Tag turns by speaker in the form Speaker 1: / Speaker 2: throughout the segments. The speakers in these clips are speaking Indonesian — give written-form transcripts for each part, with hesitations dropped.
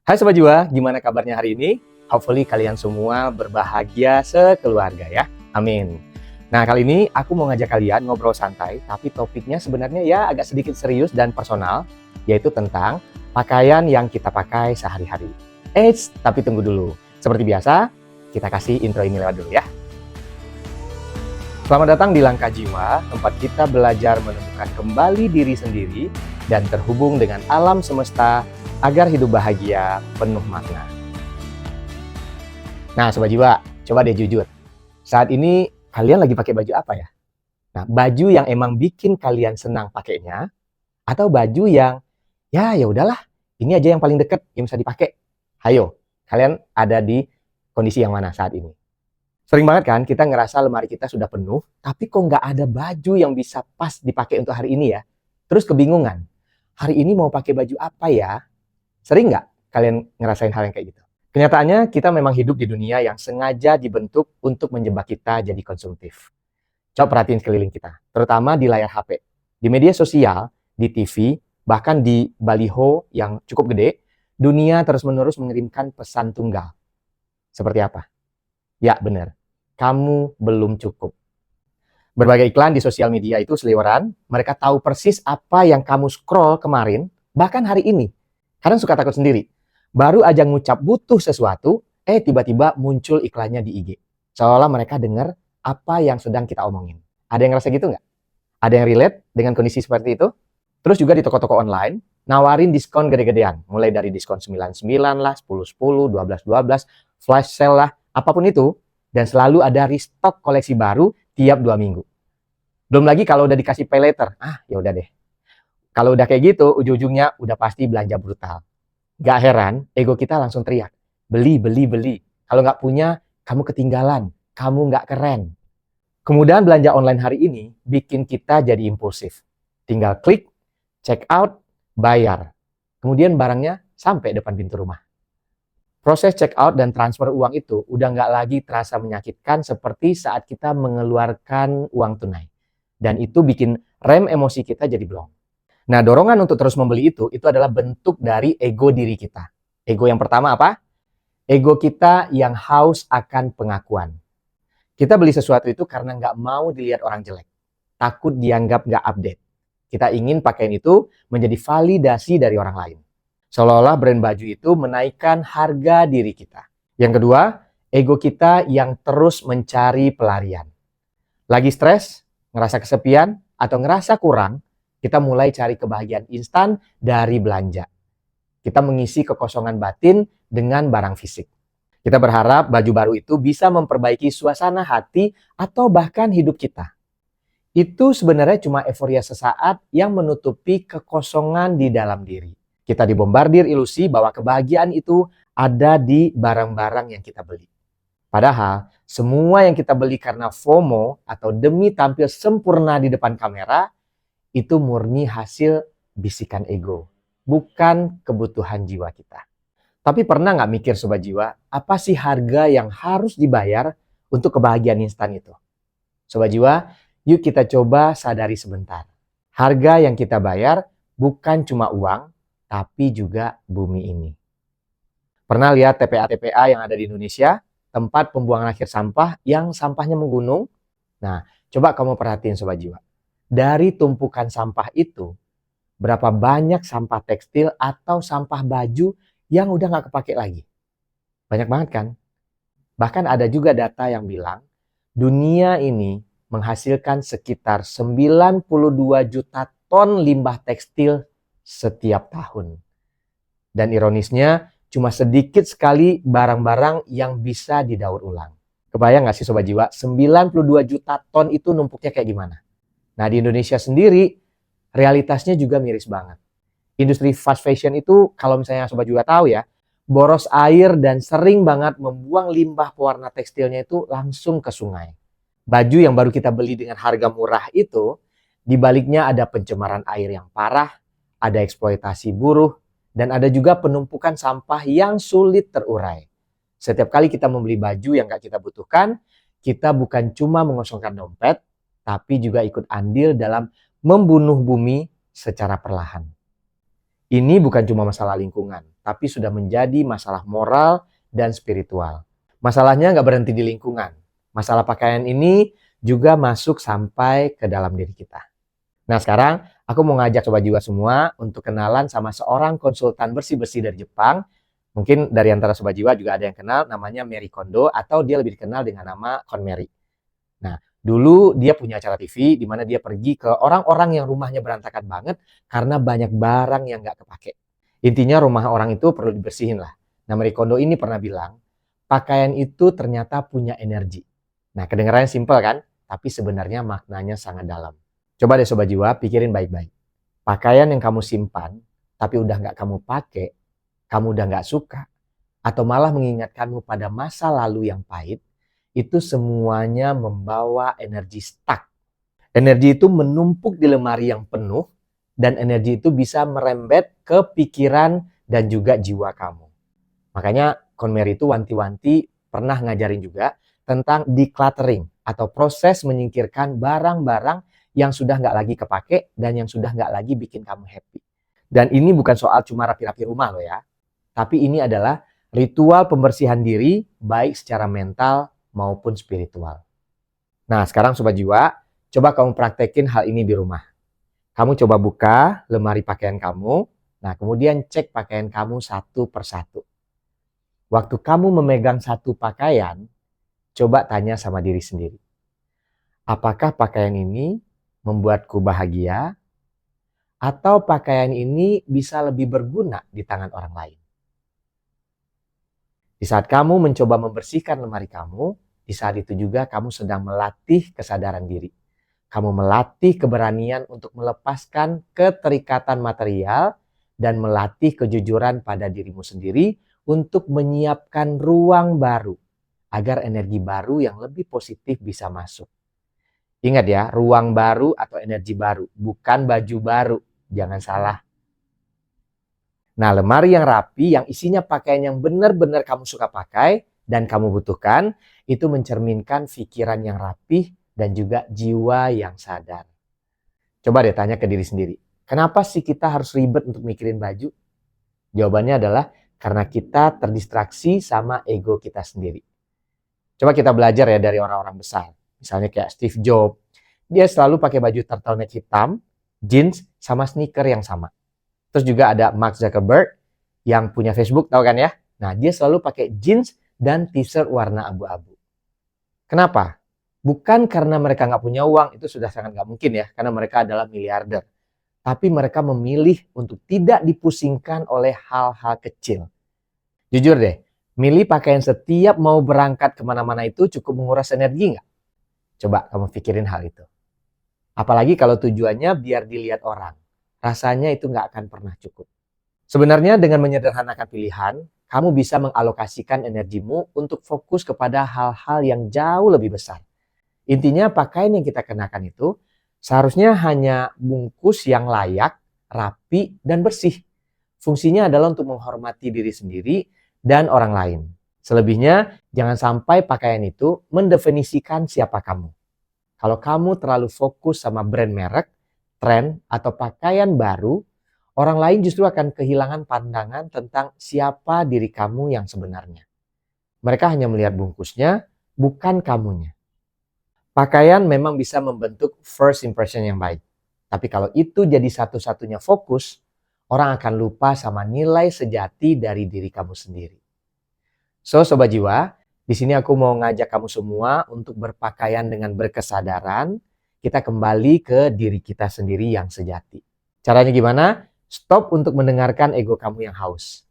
Speaker 1: Hai Sobat Jiwa, gimana kabarnya hari ini? Hopefully kalian semua berbahagia sekeluarga ya. Amin. Nah, kali ini aku mau ngajak kalian ngobrol santai, tapi topiknya sebenarnya ya agak sedikit serius dan personal, yaitu tentang pakaian yang kita pakai sehari-hari. Eits, tapi tunggu dulu. Seperti biasa, kita kasih intro ini lewat dulu ya. Selamat datang di Langkah Jiwa, tempat kita belajar menemukan kembali diri sendiri dan terhubung dengan alam semesta agar hidup bahagia, penuh makna. Nah, Sobat Jiwa, coba deh jujur. Saat ini kalian lagi pakai baju apa ya? Nah, baju yang emang bikin kalian senang pakainya, atau baju yang ya udahlah, ini aja yang paling deket yang bisa dipakai. Hayo, kalian ada di kondisi yang mana saat ini? Sering banget kan kita ngerasa lemari kita sudah penuh, tapi kok nggak ada baju yang bisa pas dipakai untuk hari ini ya? Terus kebingungan, hari ini mau pakai baju apa ya? Sering nggak kalian ngerasain hal yang kayak gitu? Kenyataannya kita memang hidup di dunia yang sengaja dibentuk untuk menjebak kita jadi konsumtif. Coba perhatiin sekeliling kita, terutama di layar HP, di media sosial, di TV, bahkan di baliho yang cukup gede, dunia terus-menerus mengirimkan pesan tunggal. Seperti apa? Ya benar, kamu belum cukup. Berbagai iklan di sosial media itu seliweran, mereka tahu persis apa yang kamu scroll kemarin, bahkan hari ini. Kadang suka takut sendiri. Baru aja ngucap butuh sesuatu, tiba-tiba muncul iklannya di IG. Seolah mereka dengar apa yang sedang kita omongin. Ada yang ngerasa gitu nggak? Ada yang relate dengan kondisi seperti itu? Terus juga di toko-toko online, nawarin diskon gede-gedean. Mulai dari diskon 99 lah, 10-10, 12-12, flash sale lah, apapun itu. Dan selalu ada restock koleksi baru tiap 2 minggu. Belum lagi kalau udah dikasih pay later. Ya udah deh. Kalau udah kayak gitu, ujung-ujungnya udah pasti belanja brutal. Gak heran, ego kita langsung teriak. Beli, beli, beli. Kalau nggak punya, kamu ketinggalan. Kamu nggak keren. Kemudian belanja online hari ini bikin kita jadi impulsif. Tinggal klik, check out, bayar. Kemudian barangnya sampai depan pintu rumah. Proses check out dan transfer uang itu udah nggak lagi terasa menyakitkan seperti saat kita mengeluarkan uang tunai. Dan itu bikin rem emosi kita jadi blong. Nah, dorongan untuk terus membeli itu adalah bentuk dari ego diri kita. Ego yang pertama apa? Ego kita yang haus akan pengakuan. Kita beli sesuatu itu karena nggak mau dilihat orang jelek. Takut dianggap nggak update. Kita ingin pakaian itu menjadi validasi dari orang lain. Seolah-olah brand baju itu menaikkan harga diri kita. Yang kedua, ego kita yang terus mencari pelarian. Lagi stres, ngerasa kesepian, atau ngerasa kurang, kita mulai cari kebahagiaan instan dari belanja. Kita mengisi kekosongan batin dengan barang fisik. Kita berharap baju baru itu bisa memperbaiki suasana hati atau bahkan hidup kita. Itu sebenarnya cuma euforia sesaat yang menutupi kekosongan di dalam diri. Kita dibombardir ilusi bahwa kebahagiaan itu ada di barang-barang yang kita beli. Padahal semua yang kita beli karena FOMO atau demi tampil sempurna di depan kamera, itu murni hasil bisikan ego, bukan kebutuhan jiwa kita. Tapi pernah nggak mikir Sobat Jiwa, apa sih harga yang harus dibayar untuk kebahagiaan instan itu? Sobat Jiwa, yuk kita coba sadari sebentar. Harga yang kita bayar bukan cuma uang, tapi juga bumi ini. Pernah lihat TPA-TPA yang ada di Indonesia? Tempat pembuangan akhir sampah yang sampahnya menggunung? Nah, coba kamu perhatiin Sobat Jiwa. Dari tumpukan sampah itu, berapa banyak sampah tekstil atau sampah baju yang udah nggak kepake lagi? Banyak banget kan? Bahkan ada juga data yang bilang, dunia ini menghasilkan sekitar 92 juta ton limbah tekstil setiap tahun. Dan ironisnya, cuma sedikit sekali barang-barang yang bisa didaur ulang. Kebayang nggak sih Sobat Jiwa, 92 juta ton itu numpuknya kayak gimana? Nah, di Indonesia sendiri, realitasnya juga miris banget. Industri fast fashion itu, kalau misalnya Sobat juga tahu ya, boros air dan sering banget membuang limbah pewarna tekstilnya itu langsung ke sungai. Baju yang baru kita beli dengan harga murah itu, di baliknya ada pencemaran air yang parah, ada eksploitasi buruh, dan ada juga penumpukan sampah yang sulit terurai. Setiap kali kita membeli baju yang nggak kita butuhkan, kita bukan cuma mengosongkan dompet, tapi juga ikut andil dalam membunuh bumi secara perlahan. Ini bukan cuma masalah lingkungan, tapi sudah menjadi masalah moral dan spiritual. Masalahnya nggak berhenti di lingkungan. Masalah pakaian ini juga masuk sampai ke dalam diri kita. Nah sekarang aku mau ngajak Sobat Jiwa semua untuk kenalan sama seorang konsultan bersih-bersih dari Jepang. Mungkin dari antara Sobat Jiwa juga ada yang kenal, namanya Marie Kondo, atau dia lebih dikenal dengan nama KonMari. Nah, dulu dia punya acara TV di mana dia pergi ke orang-orang yang rumahnya berantakan banget karena banyak barang yang nggak kepake. Intinya rumah orang itu perlu dibersihin lah. Nah, Marie Kondo ini pernah bilang, pakaian itu ternyata punya energi. Nah, kedengarannya simpel kan? Tapi sebenarnya maknanya sangat dalam. Coba deh Sobat Jiwa, pikirin baik-baik. Pakaian yang kamu simpan, tapi udah nggak kamu pakai, kamu udah nggak suka, atau malah mengingatkanmu pada masa lalu yang pahit, itu semuanya membawa energi stuck. Energi itu menumpuk di lemari yang penuh, dan energi itu bisa merembet ke pikiran dan juga jiwa kamu. Makanya KonMari itu wanti-wanti pernah ngajarin juga tentang decluttering atau proses menyingkirkan barang-barang yang sudah nggak lagi kepake dan yang sudah nggak lagi bikin kamu happy. Dan ini bukan soal cuma rapi-rapi rumah loh ya. Tapi ini adalah ritual pembersihan diri baik secara mental maupun spiritual. Nah sekarang Sobat Jiwa, coba kamu praktekin hal ini di rumah. Kamu coba buka lemari pakaian kamu, nah kemudian cek pakaian kamu satu persatu. Waktu kamu memegang satu pakaian, coba tanya sama diri sendiri. Apakah pakaian ini membuatku bahagia? Atau pakaian ini bisa lebih berguna di tangan orang lain? Di saat kamu mencoba membersihkan lemari kamu, di saat itu juga kamu sedang melatih kesadaran diri. Kamu melatih keberanian untuk melepaskan keterikatan material dan melatih kejujuran pada dirimu sendiri untuk menyiapkan ruang baru agar energi baru yang lebih positif bisa masuk. Ingat ya, ruang baru atau energi baru, bukan baju baru. Jangan salah. Nah, lemari yang rapi, yang isinya pakaian yang benar-benar kamu suka pakai dan kamu butuhkan, itu mencerminkan pikiran yang rapih dan juga jiwa yang sadar. Coba deh tanya ke diri sendiri, kenapa sih kita harus ribet untuk mikirin baju? Jawabannya adalah karena kita terdistraksi sama ego kita sendiri. Coba kita belajar ya dari orang-orang besar. Misalnya kayak Steve Jobs, dia selalu pakai baju turtleneck hitam, jeans, sama sneaker yang sama. Terus juga ada Mark Zuckerberg yang punya Facebook, tahu kan ya? Nah, dia selalu pakai jeans dan t-shirt warna abu-abu. Kenapa? Bukan karena mereka nggak punya uang, itu sudah sangat nggak mungkin ya, karena mereka adalah miliarder. Tapi mereka memilih untuk tidak dipusingkan oleh hal-hal kecil. Jujur deh, milih pakaian setiap mau berangkat kemana-mana itu cukup menguras energi nggak? Coba kamu pikirin hal itu. Apalagi kalau tujuannya biar dilihat orang. Rasanya itu nggak akan pernah cukup. Sebenarnya dengan menyederhanakan pilihan, kamu bisa mengalokasikan energimu untuk fokus kepada hal-hal yang jauh lebih besar. Intinya pakaian yang kita kenakan itu seharusnya hanya bungkus yang layak, rapi, dan bersih. Fungsinya adalah untuk menghormati diri sendiri dan orang lain. Selebihnya, jangan sampai pakaian itu mendefinisikan siapa kamu. Kalau kamu terlalu fokus sama brand merek, tren, atau pakaian baru, orang lain justru akan kehilangan pandangan tentang siapa diri kamu yang sebenarnya. Mereka hanya melihat bungkusnya, bukan kamunya. Pakaian memang bisa membentuk first impression yang baik. Tapi kalau itu jadi satu-satunya fokus, orang akan lupa sama nilai sejati dari diri kamu sendiri. So, Sobat Jiwa, di sini aku mau ngajak kamu semua untuk berpakaian dengan berkesadaran. Kita kembali ke diri kita sendiri yang sejati. Caranya gimana? Stop untuk mendengarkan ego kamu yang haus.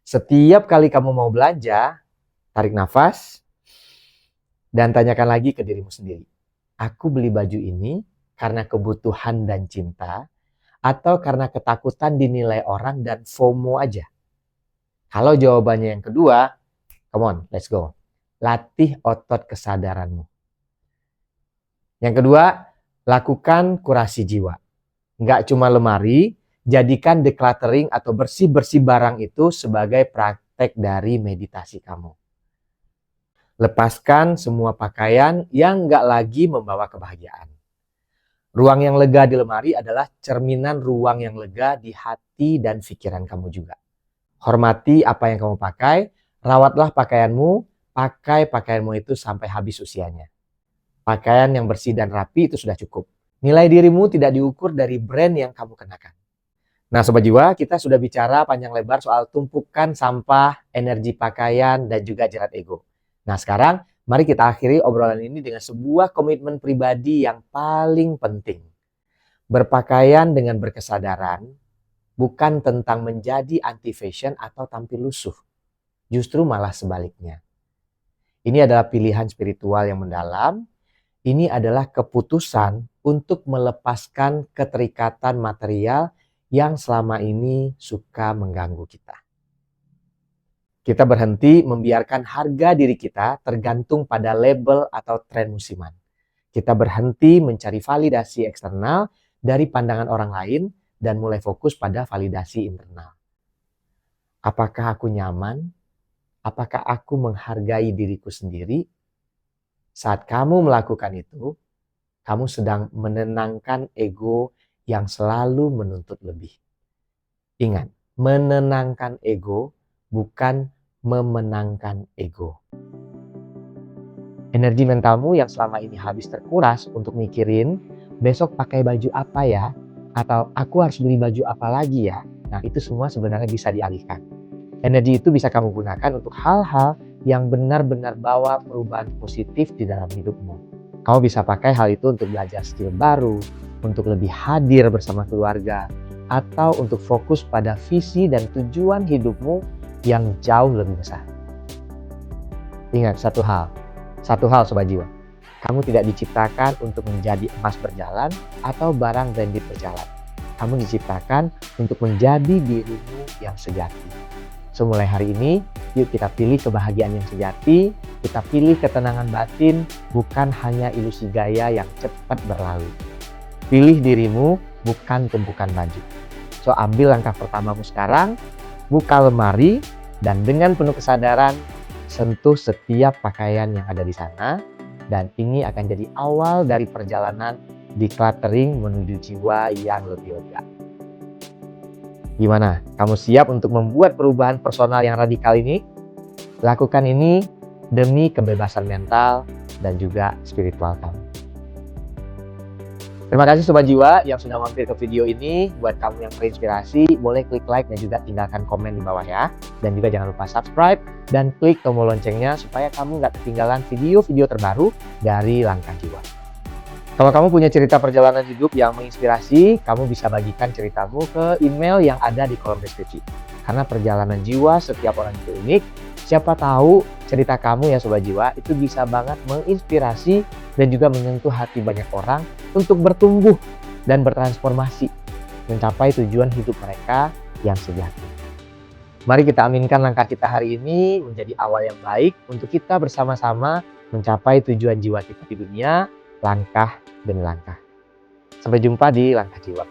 Speaker 1: Setiap kali kamu mau belanja, tarik nafas, dan tanyakan lagi ke dirimu sendiri. Aku beli baju ini karena kebutuhan dan cinta, atau karena ketakutan dinilai orang dan FOMO aja? Kalau jawabannya yang kedua, come on, let's go. Latih otot kesadaranmu. Yang kedua, lakukan kurasi jiwa. Nggak cuma lemari, jadikan decluttering atau bersih-bersih barang itu sebagai praktek dari meditasi kamu. Lepaskan semua pakaian yang nggak lagi membawa kebahagiaan. Ruang yang lega di lemari adalah cerminan ruang yang lega di hati dan pikiran kamu juga. Hormati apa yang kamu pakai, rawatlah pakaianmu, pakai pakaianmu itu sampai habis usianya. Pakaian yang bersih dan rapi itu sudah cukup. Nilai dirimu tidak diukur dari brand yang kamu kenakan. Nah, Sobat Jiwa, kita sudah bicara panjang lebar soal tumpukan sampah, energi pakaian, dan juga jerat ego. Nah, sekarang mari kita akhiri obrolan ini dengan sebuah komitmen pribadi yang paling penting. Berpakaian dengan berkesadaran bukan tentang menjadi anti fashion atau tampil lusuh. Justru malah sebaliknya. Ini adalah pilihan spiritual yang mendalam. Ini adalah keputusan untuk melepaskan keterikatan material yang selama ini suka mengganggu kita. Kita berhenti membiarkan harga diri kita tergantung pada label atau tren musiman. Kita berhenti mencari validasi eksternal dari pandangan orang lain dan mulai fokus pada validasi internal. Apakah aku nyaman? Apakah aku menghargai diriku sendiri? Saat kamu melakukan itu, kamu sedang menenangkan ego yang selalu menuntut lebih. Ingat, menenangkan ego bukan memenangkan ego. Energi mentalmu yang selama ini habis terkuras untuk mikirin besok pakai baju apa ya, atau aku harus beli baju apa lagi ya. Nah, itu semua sebenarnya bisa dialihkan. Energi itu bisa kamu gunakan untuk hal-hal yang benar-benar bawa perubahan positif di dalam hidupmu. Kamu bisa pakai hal itu untuk belajar skill baru, untuk lebih hadir bersama keluarga, atau untuk fokus pada visi dan tujuan hidupmu yang jauh lebih besar. Ingat satu hal Sobat Jiwa. Kamu tidak diciptakan untuk menjadi emas berjalan atau barang branded berjalan. Kamu diciptakan untuk menjadi dirimu yang sejati. So, mulai hari ini, yuk kita pilih kebahagiaan yang sejati, kita pilih ketenangan batin, bukan hanya ilusi gaya yang cepat berlalu. Pilih dirimu, bukan tumpukan baju. So, ambil langkah pertamamu sekarang, buka lemari, dan dengan penuh kesadaran, sentuh setiap pakaian yang ada di sana, dan ini akan jadi awal dari perjalanan decluttering menuju jiwa yang lebih lega. Gimana? Kamu siap untuk membuat perubahan personal yang radikal ini? Lakukan ini demi kebebasan mental dan juga spiritual kamu. Terima kasih Sobat Jiwa yang sudah mampir ke video ini. Buat kamu yang terinspirasi, boleh klik like dan juga tinggalkan komen di bawah ya. Dan juga jangan lupa subscribe dan klik tombol loncengnya supaya kamu nggak ketinggalan video-video terbaru dari Langkah Jiwa. Kalau kamu punya cerita perjalanan hidup yang menginspirasi, kamu bisa bagikan ceritamu ke email yang ada di kolom deskripsi. Karena perjalanan jiwa setiap orang itu unik, siapa tahu cerita kamu ya Sobat Jiwa itu bisa banget menginspirasi dan juga menyentuh hati banyak orang untuk bertumbuh dan bertransformasi, mencapai tujuan hidup mereka yang sejati. Mari kita aminkan langkah kita hari ini menjadi awal yang baik untuk kita bersama-sama mencapai tujuan jiwa kita di dunia, langkah demi langkah. Sampai jumpa di Langkah Jiwa.